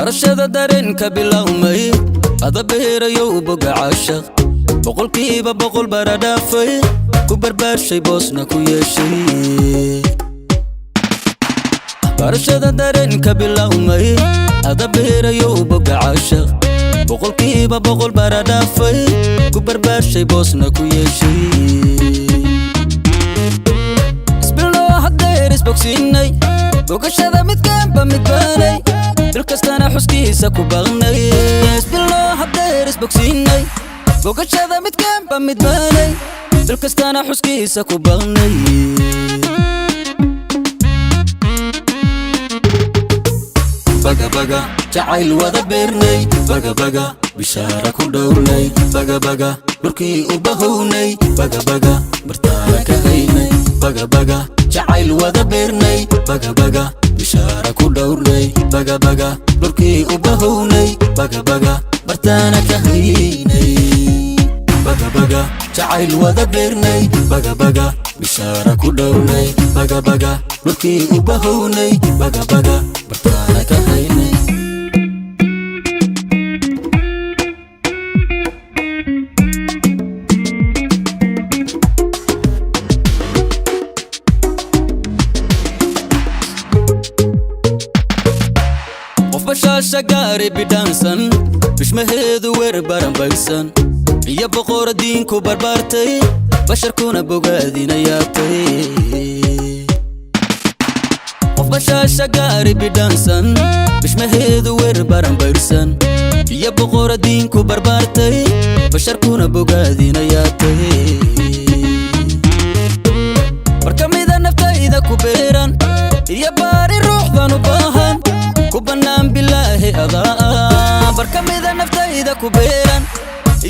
barashada dareenka bilowmay ada beerayo boga caashaq boqolkiiba boqol baradhaafay ku barbaarshay boosna ku yeeshay barashada dareenka bilowmay ada beerayo boga caashaq boqolkiiba boqol baradhaafay ku barbaarshay boosna ku yeeshay isbilno hadeer isbogsiinay bogashada midkaanba midbaanay bilkastana xuskiisa ku baqnay isbilno hadeer isbogsiinay bogashada midkaanba midbaanay bilkastana xuskiisa ku baqnay baga baga jacayl wada beernay baga baga bishaara ku dhowrnay baga baga dhurkii u bahownay baga baga bartaana ka haynay baga baga jacayl wada beernay baga baga bishaara ku dhowrnay baga baga dhurkii u bahownay baga baga bartaana ka haynay baga baga jacayl wada beernay baga baga bishaara ku dhowrnay baga baga dhurkii u bahownay baga baga bartaana ka haynay bashasha gaari bidhaansan bishmaheedu weer baranbaysan iyo boqora diinku barbaartay basharkuna bogaadinayaatay bashasha gaari bidhaansan bishmaheedu weer baranbaysan iyo boqora diinku barbaartay basharkuna bogaadinayaatay barkamida naftayda ku beeran iyo baari ruuxdan u baahan kubanaan bilaahi adaa barkamida naftayda ku beeran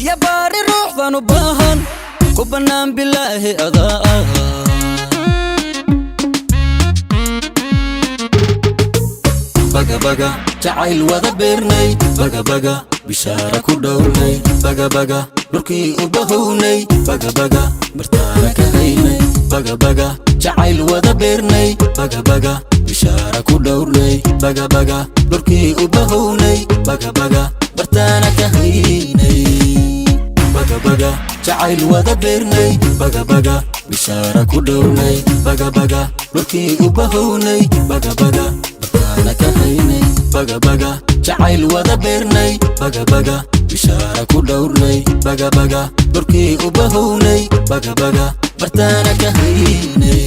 iyo baari ruuxdan u baahan kubanaan bilaahi adaa baga baga jacayl wada beernay baga baga bishaara ku dhowrnay baga baga dhurkii u bahownay baga baga bartaana ka haynay baga baga jacayl wada beernay baga baga bishaara ku dhowrnay baga baga dhurkii u bahownay baga baga bartaana ka haynay baga baga jacayl wada beernay baga baga bishaara ku dhowrnay baga baga dhurkii u bahownay baga baga bartaana ka haynay baga baga jacayl wada beernay baga baga bishaara ku dhowrnay baga baga dhurkii u bahownay baga baga bartaana ka haynay